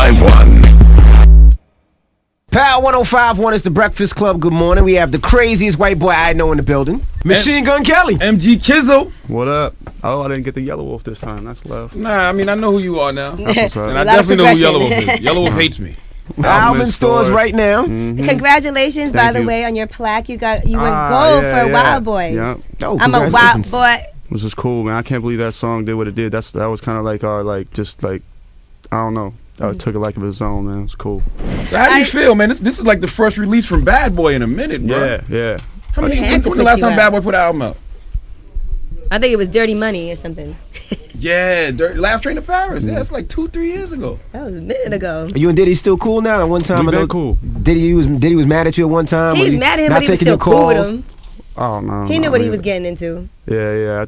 1051. Power 105.1 is the Breakfast Club. Good morning. We have the craziest white boy I know in the building, Machine Gun Kelly. MG Kizzle. What up? Oh, I didn't get the Yellow Wolf this time. That's love. Nah, I mean, I know who you are now. And I A lot of definitely know who progression. Yellow Wolf is. Yellow Wolf hates me. The album in stores right now. Congratulations, by the way, on your plaque. You went gold for Wild Boys. Yeah. Oh, I'm a wild boy. This is cool, man. I can't believe that song did what it did. That was kind of like our I don't know. I took it like of its own, man. It was cool. So how do you feel, man? This is like the first release from Bad Boy in a minute, bro. Yeah. When had to the put last you time out. Bad Boy put an album out? I think it was Dirty Money or something. Yeah, Last Train to Paris. Yeah, it's like 2-3 years ago. That was a minute ago. Are you and Diddy still cool now? At one time, We I know been cool. Diddy was mad at you at one time. He's when mad at him, not but he was taking still your cool with calls. him. Oh no. He knew what he was getting into. Yeah.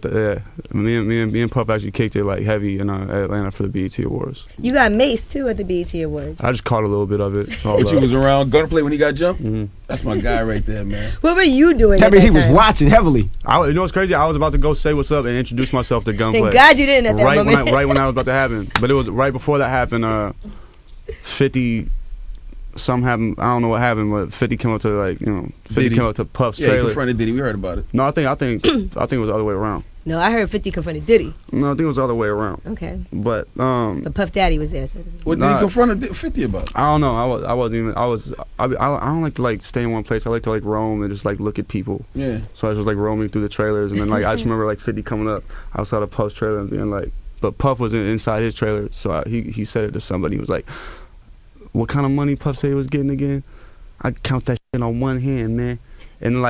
Me and Puff actually kicked it like heavy in Atlanta for the BET Awards. You got maced too at the BET Awards. I just caught a little bit of it. But you was around Gunplay when he got jumped? That's my guy right there, man. What were you doing That at means that he was time? watching heavily. You know what's crazy? I was about to go say what's up and introduce myself to Gunplay. Thank God you didn't at that moment. Right when that was about to happen. But it was right before that happened. 50. Something happened. I don't know what happened, but 50 came up to 50 came up to Puff's Yeah, he trailer. confronted Diddy. We heard about it. No, I think it was the other way around. No, I heard 50 confronted Diddy. No, I think it was the other way around. Okay. But But Puff Daddy was there. So. What did he confront 50 about? I don't know. I don't like to stay in one place. I like to roam and just look at people. Yeah. So I was just roaming through the trailers, and then I just remember 50 coming up outside of Puff's trailer and being like, but Puff was inside his trailer, so he said it to somebody. He was like, "What kind of money Puff said he was getting again? I count that shit on one hand, man." And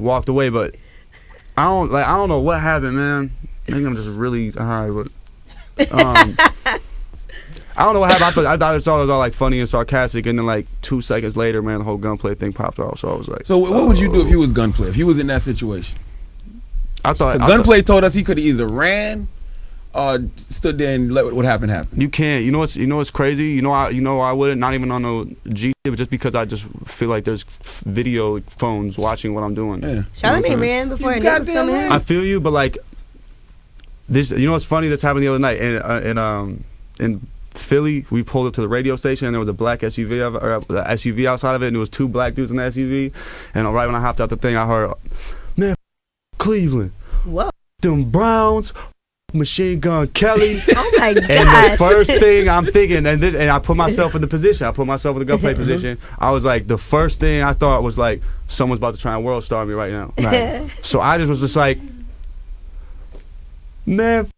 walked away, but I don't know what happened, man. Maybe I'm just really high, but I don't know what happened. I thought it was all funny and sarcastic, and then 2 seconds later, man, the whole Gunplay thing popped off. So I was like, So what would you do if you was Gunplay? If you was in that situation? Gunplay told us he could have either ran or stood there and let what happened happen. You can't. You know what's crazy? You know I wouldn't. Not even on no G, but just because I just feel like there's video phones watching what I'm doing. Yeah. Charlamagne ran before You and goddamn filming right. him. I feel you, but this. You know what's funny? That's happened the other night in Philly. We pulled up to the radio station and there was a black SUV outside of it, and there was 2 black dudes in the SUV. And right when I hopped out the thing, I heard, "Man, Cleveland, Whoa. them Browns." Machine Gun Kelly. Oh my gosh. And the first thing I'm thinking, and I put myself in the position. I put myself in the Gunplay position. I was like, the first thing I thought was someone's about to try and world star me right now. Right. So I just was just like, man, f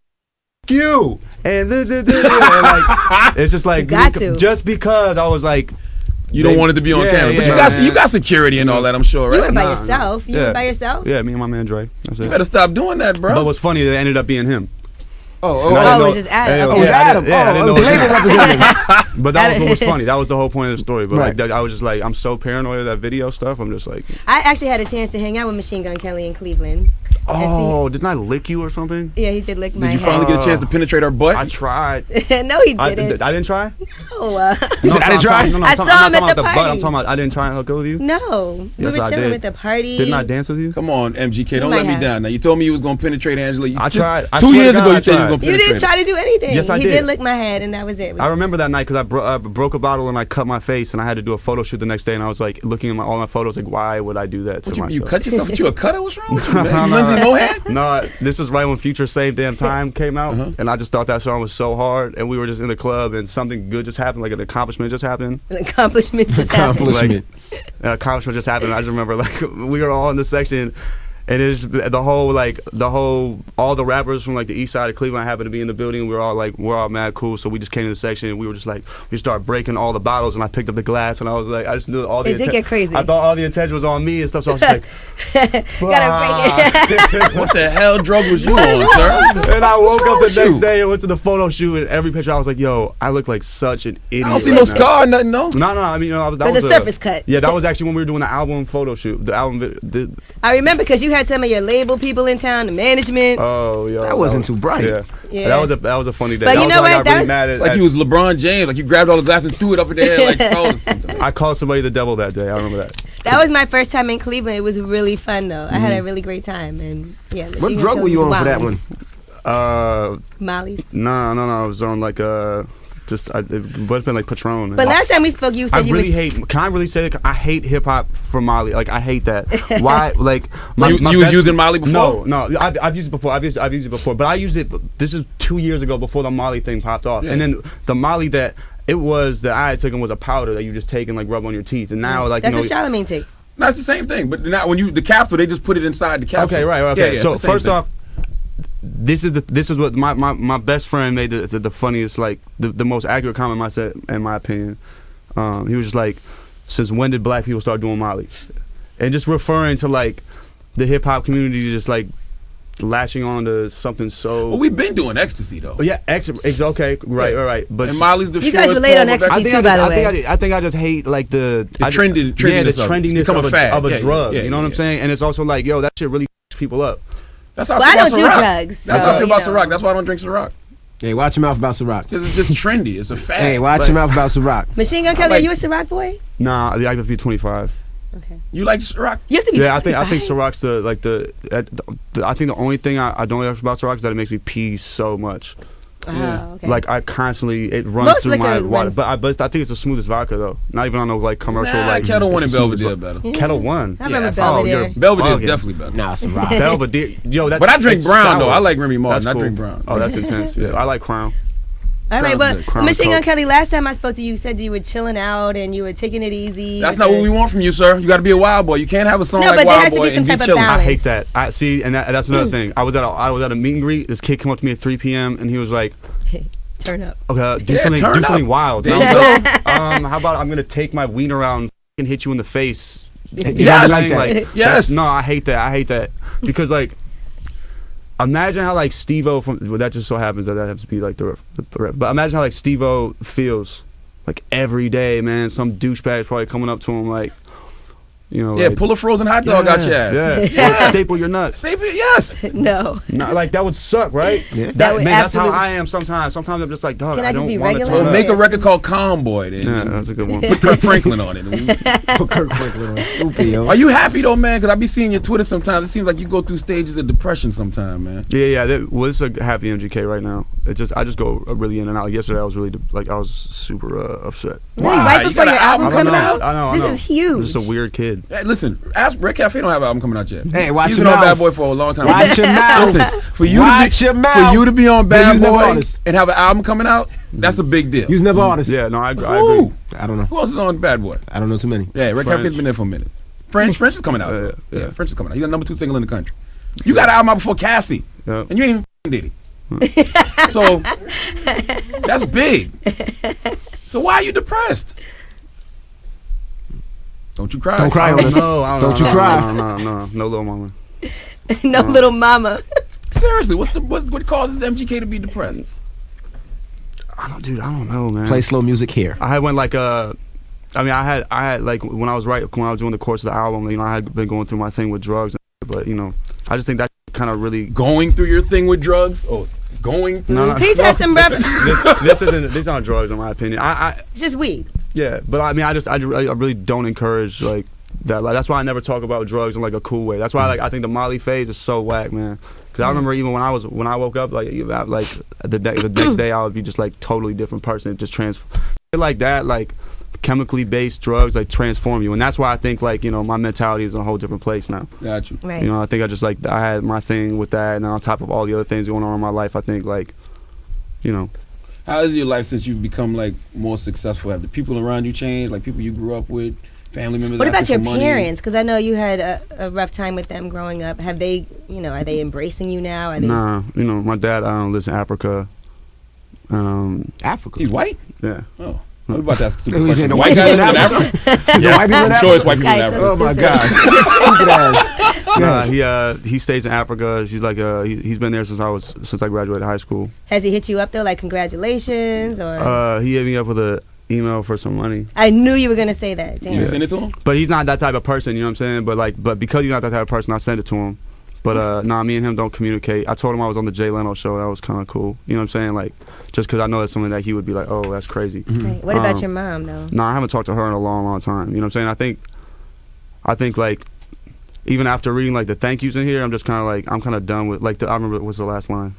you. And it's just You got to. just because I was like, You don't want it to be on camera, but you got security and all that, I'm sure, right? You were by Nah, yourself. You were by yourself? Yeah, me and my man Dre. That's You it. better stop doing that, bro. But what's funny, it ended up being him. Oh, And I didn't it know- was just Adam. Yeah, Okay. it was yeah, I Adam. didn't- yeah, I didn't it was the know- label representative. But that was what was funny. That was the whole point of the story. But Right. I was just I'm so paranoid of that video stuff. I'm just like, I actually had a chance to hang out with Machine Gun Kelly in Cleveland. oh, didn't I lick you or something? Yeah, he did lick my Did you hand. finally get a chance to penetrate her butt? I tried. No, he I didn't. didn't try. No, You said I didn't try? No, I I'm saw not him talking at about the butt. party. I'm talking about I didn't try and hook up with you. No. Yes, We were I chilling did. at the party. Didn't I dance with you? Come on, MGK, don't might let me have. down. Now you told me you was gonna penetrate Angela. I tried. I 2 swear to years God, ago, I you said you was tried. gonna You penetrate. didn't try to do anything. Yes, I he did. did lick my head, and that was it. I remember that night because I broke a bottle and I cut my face and I had to do a photo shoot the next day, and I was looking at all my photos why would I do that to What, myself? you cut yourself? You a cutter? What's wrong with you, man? You Lindsay Mohan? No, this was right when Future Same Damn Time came out, and I just thought that song was so hard, and we were just in the club, and something good just happened, an accomplishment just happened. An accomplishment just happened. An accomplishment just happened. I just remember we were all in the section, and it's all the rappers from the east side of Cleveland happened to be in the building. We were all mad cool, so we just came to the section and we were just we started breaking all the bottles, and I picked up the glass and I was I just knew all the It did get crazy. I thought all the attention was on me and stuff, so I was just Gotta break it. What the hell drug was you on, sir? And I woke up the with you? next day and went to the photo shoot, and every picture I was like, yo, I look like such an idiot. I don't see right no now. scar, nothing, no. No, I mean, that It was a surface cut. Yeah, that was actually when we were doing the album photo shoot. The album. I remember because you had some of your label people in town, the management. Oh, yo. That wasn't too bright. Yeah. Yeah. That was a funny day. But that you was know when I what? got That really was- mad It's like you was LeBron James. Like you grabbed all the glass and threw it up in the air like so or something. I called somebody the devil that day. I remember that. That was my first time in Cleveland. It was really fun though. I had a really great time, and yeah. What drug were you on for that one? Molly's. No. I was on but it's been like Patron. But last time we spoke, you said Can I really say that? I hate hip hop from Molly. Like I hate that. Why? Like you was using Molly before? No. I've used it before. I've used it before. But I used it. This is 2 years ago before the Molly thing popped off. Yeah. And then the Molly that I had taken was a powder that you just take and like rub on your teeth. And now like that's what Charlamagne takes. No, it's the same thing. But now when the capsule, they just put it inside the capsule. Okay, right. Okay. Yeah, so first off, this is what my best friend made the funniest, like the most accurate comment I said, in my opinion. He was just like, since when did black people start doing Molly? And just referring to like the hip hop community just like latching on to something so. Well, we've been doing ecstasy though. Yeah, okay, right. But and Molly's the you guys relate on ecstasy too, by the way. I think I just hate like the trendiness. Yeah, the trendiness of a drug. Yeah, you know what I'm saying? And it's also like, yo, that shit really f***s people up. That's how I don't do drugs. That's how I feel about Ciroc. That's why I don't drink Ciroc. Hey, watch your mouth about Ciroc. Because it's just trendy. It's a fact. Hey, watch your mouth about Ciroc. Machine Gun Kelly, are you a Ciroc boy? Nah, I have to be 25. Okay. You like Ciroc? You have to be 25. I think Ciroc's I think the only thing I don't like about Ciroc is that it makes me pee so much. Oh, okay. Like I constantly, it runs Most through my water. runs. But I think it's the smoothest vodka though. Not even on no like commercial like. Kettle One and Belvedere better. Kettle One. I remember Belvedere. Belvedere. Belvedere is definitely better. Nah, Ciroc. Belvedere. Yo, that's. But I drink brown sour. though. I like Remy Martin. That's I cool. drink brown. Oh, that's intense. Yeah, I like Crown. All right, but Crown Machine Gun Coke. Kelly, last time I spoke to you, you said you were chilling out and you were taking it easy. That's not what we want from you, sir. You got to be a wild boy. You can't have a song No, like but there Wild has to Boy be and some be type of chilling. balance. I hate that. That's another thing. I was at a meet and greet. This kid came up to me at 3 p.m. and he was like, Turn up. "Okay, do turn something up. wild." There And you I was like, how about I'm gonna take my wiener around and hit you in the face? Yes. Yes. No, I hate that because like. Imagine how like Steve-O that just so happens that has to be like the but imagine how like Steve-O feels like every day, man. Some douchebag's probably coming up to him like, you know, Yeah, like, pull a frozen hot dog out your ass. Yeah. Like, staple your nuts. Yes. No. Like that would suck, right? Yeah. That would that's how absolutely- I am sometimes. Sometimes I'm just like, dog, Can I I just don't be want to regular? turn Or up. make a record called Calm Boy. Then. Yeah, that's a good one. Put Kirk Franklin on it. Put Kirk Franklin on. Stupid, yo. Are you happy though, man? Because I be seeing your Twitter sometimes. It seems like you go through stages of depression sometimes, man. Yeah. Well, it's a happy MGK right now. I just go really in and out. Like yesterday, I was really I was super upset. Really, Why? right You before got your an album album comes coming out? I know. This is huge. I'm just a weird kid. Hey, listen, ask Red Cafe don't have an album coming out yet. Hey, watch He's your been on mouth. Bad Boy for a long time. Watch your mouth. Listen, for you to be on But Bad you's never Boy honest. and have an album coming out, that's a big deal. You's never honest. Yeah, no, I agree. Who? I don't know. Who else is on Bad Boy? I don't know too many. Yeah, Red French. Cafe's been there for a minute. French is coming out. though. Yeah. French is coming out. He's the number 2 single in the country. You got an album out before Cassie, Yeah. and you ain't even did it. So that's big. So why are you depressed? Don't you cry. Don't cry on us. Don't you cry. No, little mama. No little mama. Seriously, what causes MGK to be depressed? I don't know, man. Play slow music here. I went like I had like when I was doing the course of the album, you know, I had been going through my thing with drugs, but you know, I just think that kind of really. Going through your thing with drugs? Oh, going through? No. He's had some rep. These aren't drugs in my opinion. It's just weed. Yeah, but I mean, I really don't encourage like that. Like that's why I never talk about drugs in like a cool way. That's why I think the Molly phase is so whack, man. Because I remember even when I woke up, like the next day I would be just like totally different person. It just like that, like chemically based drugs like transform you, and that's why I think like, you know, my mentality is in a whole different place now. Got you. Right. You know, I think I had my thing with that, and then on top of all the other things going on in my life, I think like, you know. How is your life since you've become like more successful? Have the people around you changed? Like people you grew up with, family members? What about asking your for money? parents? Because I know you had a rough time with them growing up. Have they, you know, are they embracing you now? Are they Nah, you know, my dad lives in Africa. Africa. He's white? Yeah. Oh. I'm about to ask a stupid He's question. in White the guy white live in people in Africa? Yeah, white people in I'm sure it's Africa. white people in This guy's Africa. so Oh my stupid. God. Stupid ass. He stays in Africa. He's like he's been there since I graduated high school. Has he hit you up though, like congratulations or? He hit me up with an email for some money. I knew you were gonna say that. Damn. You send it to him? But he's not that type of person, you know what I'm saying? But because he's not that type of person, I sent it to him. But nah, me and him don't communicate. I told him I was on the Jay Leno show. That was kind of cool. You know what I'm saying? Like, just because I know that's something that he would be like, oh, that's crazy. Right. What about your mom though? Nah, I haven't talked to her in a long, long time. You know what I'm saying? I think like, even after reading like the thank yous in here, I'm just kind of like, I'm kind of done with like I remember what's the last line?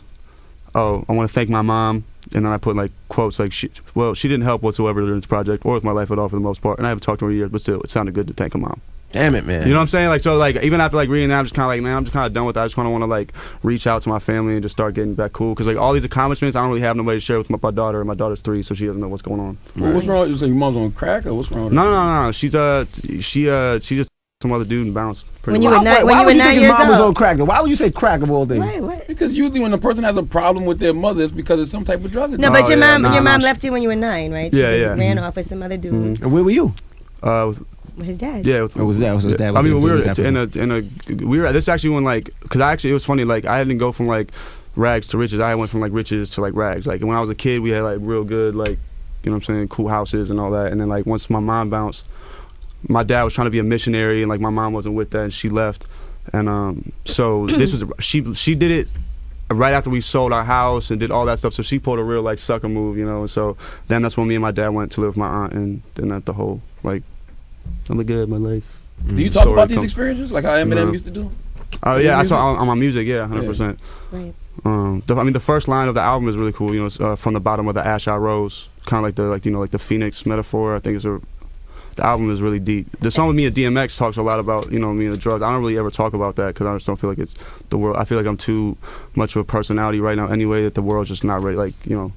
oh, I want to thank my mom. And then I put like quotes like, she didn't help whatsoever during this project or with my life at all for the most part. And I haven't talked to her in years, but still, it sounded good to thank her mom. Damn it, man. You know what I'm saying? Like, so like even after like reading that, I'm just kind of like, man, I'm just kind of done with that. I just kind of want to like reach out to my family and just start getting back cool. Because like all these accomplishments, I don't really have nobody to share with my daughter. And my daughter's 3, so she doesn't know what's going on. Well, what's wrong? You say your mom's on crack or what's wrong with her? No. She just some other dude and bounced. When you were 9 years mom was on old. crack? Why would you say crack of all things? What? Because usually when a person has a problem with their mother, it's because of some type of drug addiction. No, but Oh, your yeah, mom nah, left you when you were 9, right? She Yeah, just yeah. ran off with some other dude. And where were you? With his dad. Yeah. What was that? Was his dad? I mean, we were we were. This actually when like, cause it was funny. Like I didn't go from like rags to riches. I went from like riches to like rags. Like when I was a kid, we had like real good like, you know what I'm saying, cool houses and all that. And then like once my mom bounced, my dad was trying to be a missionary and like my mom wasn't with that and she left. And so this was she did it right after we sold our house and did all that stuff. So she pulled a real like sucker move, you know. And so then that's when me and my dad went to live with my aunt, and then that the whole like, I'm good, my life. Do you talk about these experiences like how Eminem used to do? Oh yeah, I saw on my music, yeah, 100%. Right. I mean, the first line of the album is really cool. You know, from the bottom of the ash I rose, kind of like the phoenix metaphor. I think the album is really deep. The song with me and DMX talks a lot about, you know, me and the drugs. I don't really ever talk about that because I just don't feel like it's the world. I feel like I'm too much of a personality right now anyway, that the world's just not ready. Like, you know,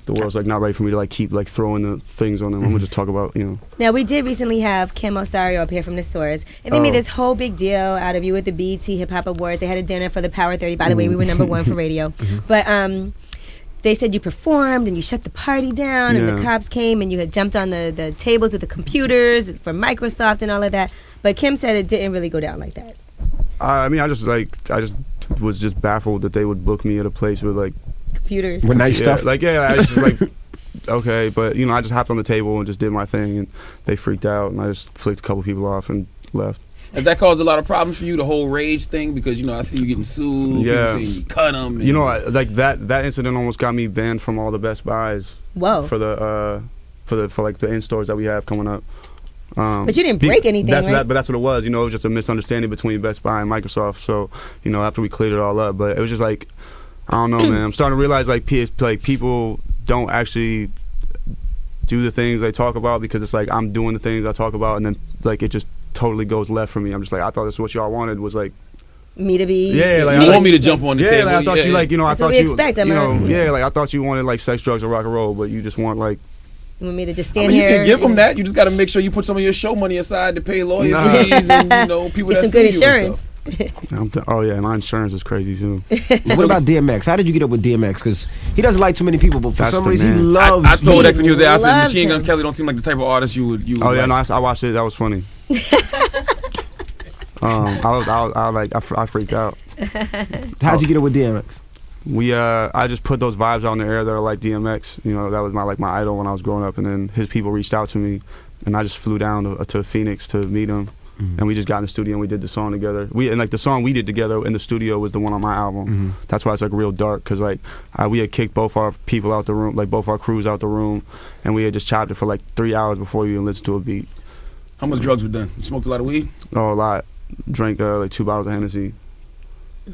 the world's like not ready for me to like keep like throwing the things on them. I'm gonna just talk about, you know. Now, we did recently have Kim Osario up here from the Source, and they made this whole big deal out of you at the BET Hip Hop Awards. They had a dinner for the Power 30. By the way, we were #1 for radio. But they said you performed and you shut the party down, and the cops came and you had jumped on the tables with the computers for Microsoft and all of that. But Kim said it didn't really go down like that. I mean, I just was just baffled that they would book me at a place with like Computers. With nice stuff. Like I was just like, okay, but you know, I just hopped on the table and just did my thing, and they freaked out, and I just flicked a couple people off and left. Has that caused a lot of problems for you, the whole rage thing? Because, you know, I see you getting sued, Yeah. people saying you cut them. You know, like that incident almost got me banned from all the Best Buys. Whoa. For like the in stores that we have coming up. But you didn't break anything, right? But that's what it was. You know, it was just a misunderstanding between Best Buy and Microsoft. So, you know, after we cleared it all up, but it was just like, I don't know, man. I'm starting to realize like people don't actually do the things they talk about, because it's like I'm doing the things I talk about, and then like it just totally goes left for me. I'm just like, I thought this is what y'all wanted, was like me to be. Yeah, like you want me to jump on the table. Like, I thought you like, you know, That's I what thought we you expect, you know, yeah. like I thought you wanted like sex, drugs, and rock and roll, but you just want like. You want me to just I stand mean, here? you can give them that. You just got to make sure you put some of your show money aside to pay lawyer fees and, you know, people Get that some good sue you and insurance. stuff. Oh yeah, my insurance is crazy too. What about DMX? How did you get up with DMX? Because he doesn't like too many people, but for That's some the reason he man. loves. I told He X when he was there, I said, loves Machine Gun him. Kelly don't seem like the type of artist you would Oh yeah, like. no, I watched it. That was funny. I freaked out. How'd you get up with DMX? I just put those vibes out in the air that are like DMX. You know, that was my idol when I was growing up, and then his people reached out to me, and I just flew down to Phoenix to meet him, and we just got in the studio and we did the song together. The song we did together in the studio was the one on my album. That's why it's like real dark, because like we had kicked both our people out the room, like both our crews out the room, and we had just chopped it for like 3 hours before we even listened to a beat. How much drugs were done? You smoked a lot of weed? Oh, a lot. Drank like 2 bottles of Hennessy.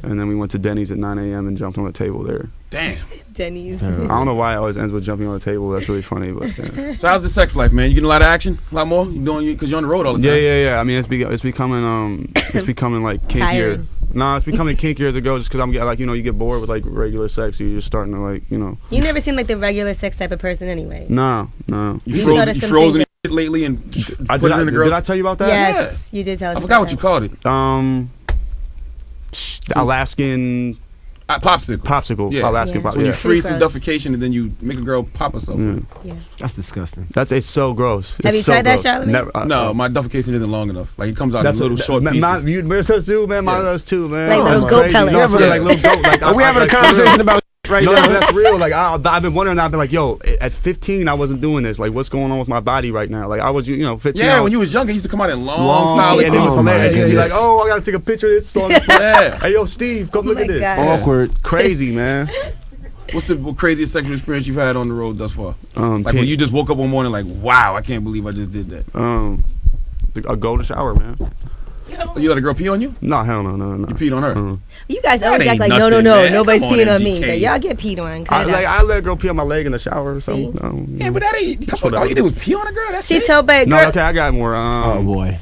And then we went to Denny's at 9 a.m. and jumped on the table there. Damn. Denny's. I don't know why it always ends with jumping on the table. That's really funny, but yeah. So how's the sex life, man? You getting a lot of action? A lot more? You doing, because you're on the road all the time. Yeah. I mean, it's becoming like kinkier. Tiring. No, it's becoming kinkier as it goes, just because I'm getting like, you know, you get bored with like regular sex, so you're just starting to like, you know. You never seem like the regular sex type of person anyway. No. You taught frozen, us you some frozen things shit lately and I put it in the girl. did I tell you about that? Yes, you did tell us. I forgot what you called it. Alaskan popsicle. Yeah. Alaskan Yeah. pop. So when you Yeah. freeze some Crust. defecation and then you make a girl pop herself. Yeah. That's disgusting. It's so gross. Have It's you so tried that, gross. Charlamagne? Never, No, my defecation isn't long enough. Like it comes out in little short pieces. Yours does too, man. Mine Yeah. does too, man. Like Oh, little that's goat crazy. pellets. No, for real, like little goat. Like, Are we having a like, for conversation real. about right No, now? that's real. Like I've been wondering. I've been like, yo, at 15, I wasn't doing this. Like, what's going on with my body right now? Like, I was, 15. Yeah, when you was younger, it used to come out in long yeah, solid and it was Oh, hilarious. my You'd be like, goodness. oh, I gotta take a picture of this song. Yeah. Hey, yo, Steve, come look my at this. God. Awkward. Crazy, man. What's the craziest sexual experience you've had on the road thus far? Like Pink- when you just woke up one morning like, wow, I can't believe I just did that. a golden shower, man. You let a girl pee on you? No, hell no. You peed on her? You guys That always act ain't like nothing, no, man. nobody's Come on, peeing on me, MGK. but y'all get peed on. I let a girl pee on my leg in the shower or something. See? No, Yeah, but that ain't. Come on, all you did was pee on a girl. That's She it. told back No, girl. okay, I got more. Oh boy.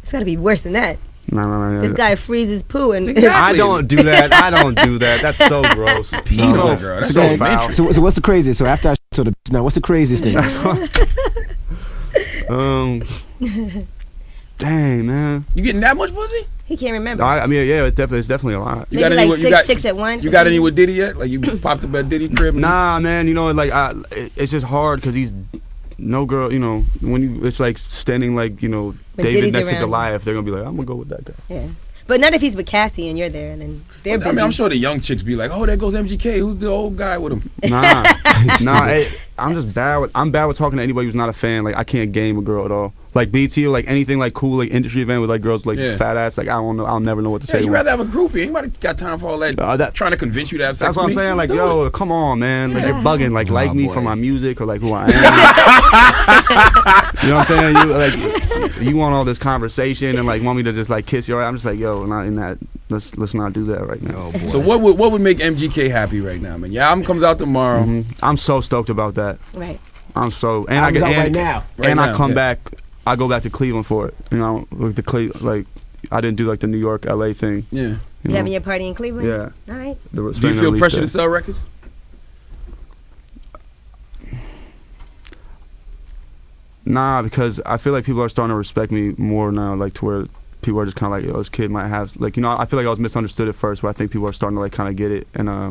It's got to be worse than that. No. This guy freezes poo and I don't do that. That's so gross. Pee on a girl. That's so foul. So what's the craziest? So after I so the now what's the craziest thing? Dang, man. You getting that much pussy? he can't remember. I mean, yeah, it's definitely a lot. You Maybe any like with- you 6 got- chicks at once. You got any with Diddy yet? Like you popped up at Diddy crib? Nah, man. You know, like it's just hard because he's no girl. You know, when you it's like standing like When David Diddy's next to around. Goliath, they're gonna be like, I'm gonna go with that guy. Yeah. But not if he's with Cassie and you're there, and then they're busy. I mean, I'm sure the young chicks be like, "Oh, there goes MGK. Who's the old guy with him?" Nah, I'm just bad. I'm bad with talking to anybody who's not a fan. Like I can't game a girl at all. Like BT or like anything like cool like industry event with like girls like Yeah. fat ass. Like I don't know. I'll never know what to Yeah, say. you rather have a groupie. Anybody got time for all that? Trying to convince you to have sex That's what I'm with me? saying. Like, Let's do yo, come on, man. Like, you're bugging. Like me boy. for my music or like who I am. You know what I'm saying? You want all this conversation and like want me to just like kiss your. I'm just like, yo, not in that. Let's not do that right now. Oh boy. So what would make MGK happy right now, man? Your album comes out tomorrow. I'm so stoked about that. Right. I'm so and Album's out and, right now. Right and now, I come yeah. back. I go back to Cleveland for it. You know, like like I didn't do like the New York, LA thing. Yeah. You You know? having your party in Cleveland? Yeah. All right. Do you feel pressure to sell records? Nah, because I feel like people are starting to respect me more now, like to where people are just kind of like, yo, this kid might have, like, you know, I feel like I was misunderstood at first, but I think people are starting to like kind of get it, and I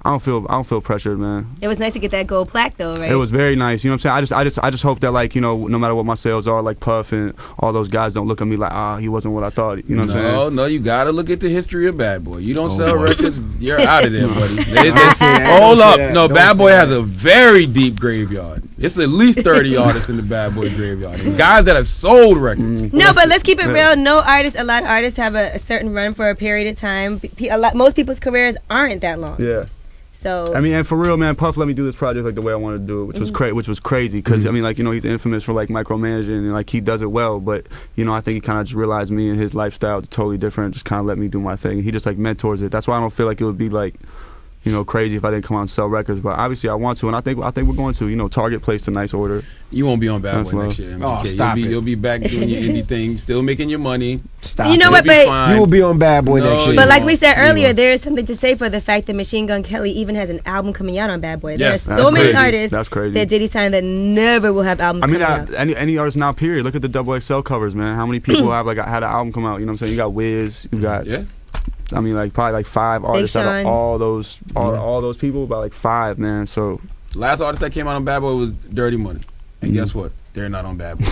don't feel pressured, man. It was nice to get that gold plaque, though, right? It was very nice. You know what I'm saying? I just hope that like, you know, no matter what my sales are, like Puff and all those guys don't look at me like, he wasn't what I thought. You know what I'm saying? No, you gotta look at the history of Bad Boy. You don't Oh, sell boy. records, you're out of there, buddy. Don't say that. Hold Don't up. say that. No, Don't Bad say Boy that. has a very deep graveyard. It's at least 30 artists in the Bad Boy graveyard. And guys that have sold records. No, but let's keep it real. No artist, a lot of artists have a certain run for a period of time. Most people's careers aren't that long. Yeah. So I mean, and for real, man, Puff let me do this project like the way I wanted to do it, which was crazy. Because I mean, like, you know, he's infamous for like micromanaging and like he does it well. But you know, I think he kind of just realized me and his lifestyle is totally different. Just kind of let me do my thing. He just like mentors it. That's why I don't feel like it would be like, you know, crazy if I didn't come out and sell records. But obviously, I want to, and I think we're going to. You know, Target placed a nice order. You won't be on Bad That's Boy love. next year, MGK. Oh, stop it. You'll be back doing your indie thing, still making your money. Stop. You know it. what, You'll be but fine. You will be on Bad Boy No, next year. you But like won't. we said You earlier, won't. there is something to say for the fact that Machine Gun Kelly even has an album coming out on Bad Boy. Yes, There's that's so many crazy. artists That's crazy. that Diddy signed that never will have albums I mean, coming out. any artist now, period. Look at the XXL covers, man. How many people have like had an album come out? You know what I'm saying? You got Wiz, you got. Yeah. I mean, like probably like 5 artists out Sean. of all those people, about like 5, man. So Last artist that came out on Bad Boy was Dirty Money. And guess what? They're not on Bad Boy.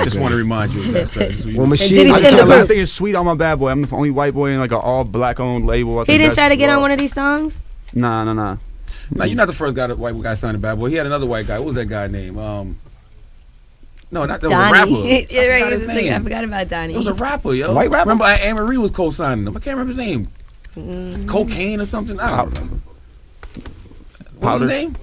Just want to remind you of that. That's what you Well, do. Machine Diddy's Gun in the Kelly. I think it's sweet on my Bad Boy. I'm the only white boy in like an all black owned label. I He think didn't that's try to get on raw. one of these songs? Nah. Now, you're not the first white guy signed a Bad Boy. He had another white guy. What was that guy name? No, not that was a rapper. Donnie. I You're right, forgot he was his a singer. I name. forgot about Donnie. It was a rapper, yo. A white rapper? Remember, Anne Marie was co-signing him. I can't remember his name. Cocaine or something? I don't remember. What was Powder. his name?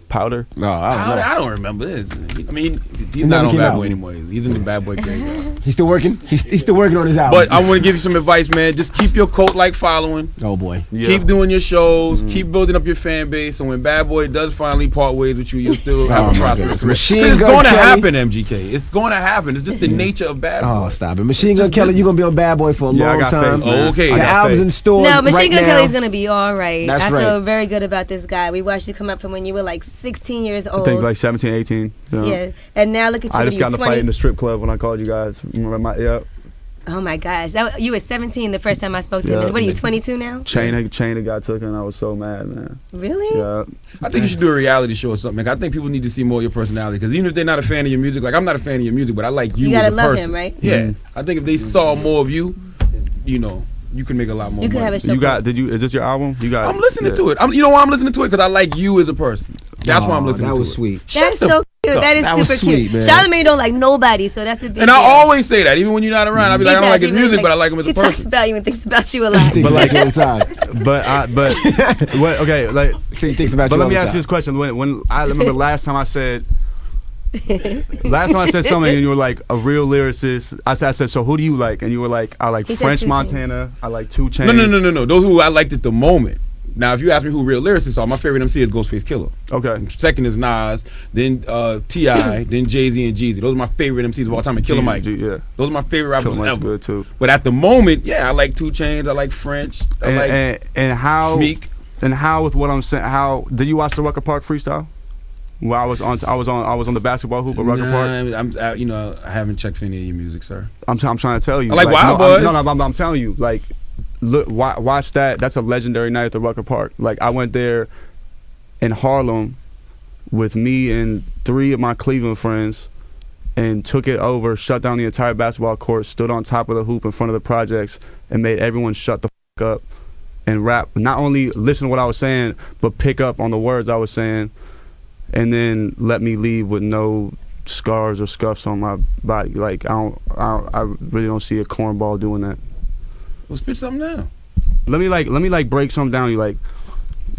Powder. No, I don't know. I don't remember this. I mean, he's never not on came Bad out. Boy anymore. He's in the Bad Boy graveyard. He's still working. He's still working on his album. But I want to give you some advice, man. Just keep your cult-like following. oh boy. Yeah. Keep doing your shows. Keep building up your fan base. And when Bad Boy does finally part ways with you, you'll still have Oh, a my prosperous goodness. career. Machine 'Cause it's Gun going to Kelly. happen, MGK. It's going to happen. It's just the nature of Bad Boy. Oh, stop it. Machine It's Gun just Kelly, you're business. gonna be on Bad Boy for a Yeah, I long got time. faith, man. Oh, okay. The I got album's faith. in stores. No, Machine right Gun now. Kelly's gonna be all right. That's I right. feel very good about this guy. We watched you come up from when you were like 16 years I old. think like 17, 18. You know. Yeah, and now look at you. I when just you're got in a 20. fight in the strip club when I called you guys. Yeah. Oh my gosh, you were 17 the first time I spoke to him. Yeah. And what are you, 22 now? Chain that got taken. I was so mad, man. Really? Yeah. I think you should do a reality show or something. Like, I think people need to see more of your personality. Because even if they're not a fan of your music, like I'm not a fan of your music, but I like you. You gotta as a love person. him, right? Yeah. I think if they saw more of you, you know, you can make a lot more You could money. have a show. Is this your album? You got. I'm listening to it. You know why I'm listening to it? Because I like you as a person. That's why I'm Oh, listening to it. that was sweet. That's so cute. That is That was super sweet, cute. man. Charlamagne don't like nobody, so that's a big And I deal. always say that, even when you're not around. I'll be like, I don't like his music, but I like him as a He talks person. about you and thinks about you a lot. He thinks But about you all the time. but what? Okay, like. So he thinks about But you let all me the ask time. you this question. When I remember last time I said, Last time I said something and you were like a real lyricist. I said, so who do you like? And you were like, I like French Montana. I like 2 Chainz. No. Those who I liked at the moment. Now, if you ask me who real lyricists are, my favorite MC is Ghostface Killah. Okay. Second is Nas, then T.I., then Jay-Z and Jeezy. Those are my favorite MCs of all time. And Killer Mike. Yeah. Those are my favorite rappers Killer Mike's ever. good too. But at the moment, yeah, I like 2 Chainz. I like French. I like and how Meek. And how with what I'm saying? How did you watch the Rucker Park freestyle? Well, I was on the basketball hoop at Rucker Park. I haven't checked for any of your music, sir. I'm trying to tell you. I like Wild Boys. I'm telling you, like, look, watch that. That's a legendary night at the Rucker Park. Like, I went there in Harlem with me and 3 of my Cleveland friends and took it over, shut down the entire basketball court, stood on top of the hoop in front of the projects, and made everyone shut the f up and rap. Not only listen to what I was saying, but pick up on the words I was saying, and then let me leave with no scars or scuffs on my body. Like, I really don't see a cornball doing that. Well, spit something down. Let me break something down. You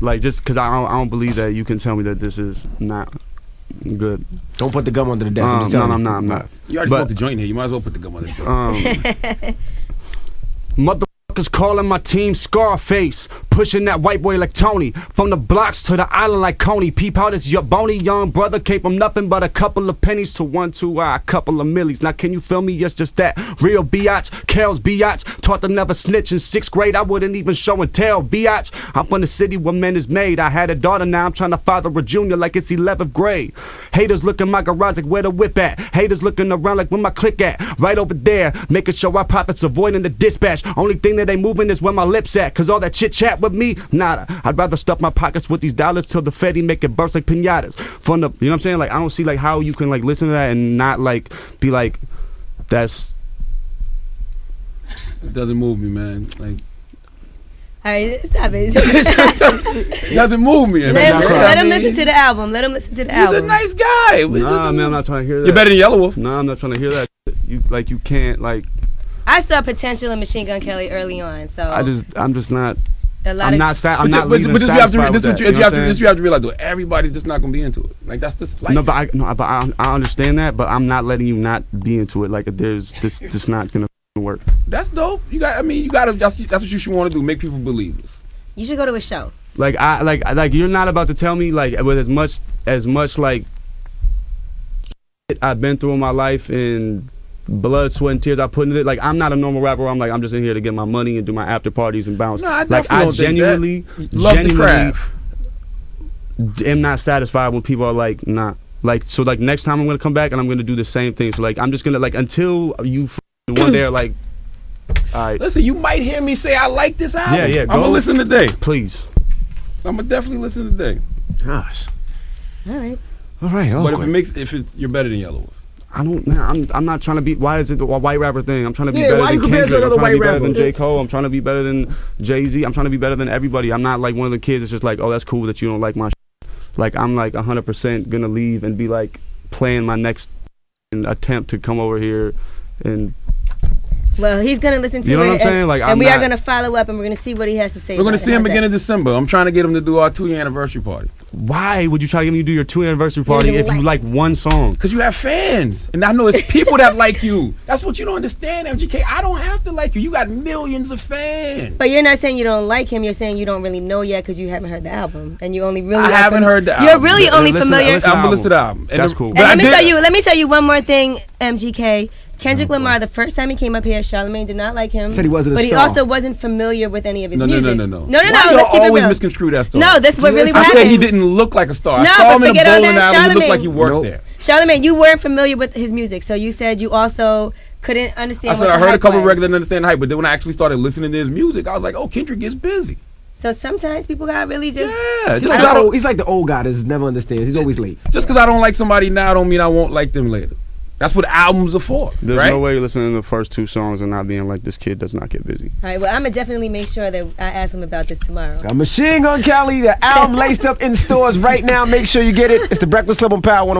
like just because I don't believe that you can tell me that this is not good. Don't put the gum under the desk. I'm not. You already smoked the joint here. You might as well put the gum under the joint. Motherfuckers calling my team Scarface, pushing that white boy like Tony, from the blocks to the island like Coney. Peep out, it's your bony young brother, came from nothing but a couple of pennies to 1, 2, a couple of millies. Now can you feel me? Yes, just that. Real biatch, Carol's biatch, taught to never snitch in 6th grade. I wouldn't even show and tell, biatch. I'm from the city where men is made. I had a daughter, now I'm trying to father a junior like it's 11th grade. Haters looking my garage like where the whip at. Haters looking around like where my click at. Right over there, making sure our profits avoiding the dispatch. Only thing that they moving is where my lips at, cause all that chit chat with me, nada. I'd rather stuff my pockets with these dollars till the Fetty make it burst like pinatas. From the, you know what I'm saying? Like, I don't see like how you can like listen to that and not like be like, that's. It doesn't move me, man. Like. All right, stop it. It doesn't move me. Let him listen to the album. Let him listen to the album. He's a nice guy. Nah, man, I'm not trying to hear that. You're better than Yellow Wolf. Nah, I'm not trying to hear that. You can't like. I saw potential in Machine Gun Kelly early on, so I'm just not. A lot I'm not satisfied with that. You have to realize though, everybody's just not gonna be into it. Like that's just life. No, but I understand that, but I'm not letting you not be into it. Like there's this just not gonna work. That's dope. You gotta. That's what you should want to do. Make people believe it. You should go to a show. Like you're not about to tell me like with as much like I've been through in my life and blood, sweat, and tears I put into it. Like I'm not a normal rapper. I'm just in here to get my money and do my after parties and bounce. No, I genuinely love the craft. Am not satisfied when people are like nah. Like so like next time I'm gonna come back and I'm gonna do the same thing. So like I'm just gonna like until you one day are like, all right. Listen, you might hear me say I like this album. Yeah. I'm gonna listen today. Please. I'm gonna definitely listen today. Gosh. All right. But if you're better than Yellow Wolf. I don't. Man, I'm not trying to be. Why is it a white rapper thing? I'm trying to be better why than you compare Kendrick. to I'm another trying to be white better than rapper? J. Cole. I'm trying to be better than Jay-Z. I'm trying to be better than everybody. I'm not like one of the kids that's just like, oh, that's cool that you don't like my shit. Like I'm like 100% gonna leave and be like planning my next attempt to come over here and. Well, he's gonna listen to it. You know what I'm saying? Like, and we are gonna follow up, and we're gonna see what he has to say. We're gonna see him beginning of December. I'm trying to get him to do our 2-year anniversary party. Why would you try to get me to do your 2-year anniversary party if you like one song? Because you have fans, and I know it's people that like you. That's what you don't understand, MGK. I don't have to like you. You got millions of fans. But you're not saying you don't like him. You're saying you don't really know yet because you haven't heard the album, and you only really. I haven't heard the album. You're really only familiar. I'm gonna listen to the album. That's cool. And let me tell you one more thing, MGK. Kendrick Lamar, the first time he came up here, Charlamagne did not like him. Said he wasn't a but star. he also wasn't familiar with any of his music. No. No, Why let's keep it always real. misconstrue that story? No, that's what really I happened. said he didn't look like a star. No, I saw him but in a forget all bowling that. alley. He looked Charlamagne. like he worked there. Charlamagne, you weren't familiar with his music, so you said you also couldn't understand. I said what I the heard a hype couple was. records and understand the hype, but then when I actually started listening to his music, I was like, oh, Kendrick gets busy. So sometimes people gotta really just. Yeah, He's like the old guy that never understands. He's always late. Just because I don't like somebody now don't mean I won't like them later. That's what albums are for. There's right? no way you're listening to the first 2 songs and not being like, this kid does not get busy. All right, well, I'm gonna definitely make sure that I ask him about this tomorrow. Got Machine Gun Kelly, the album laced up in stores right now. Make sure you get it. It's the Breakfast Club on Power 105.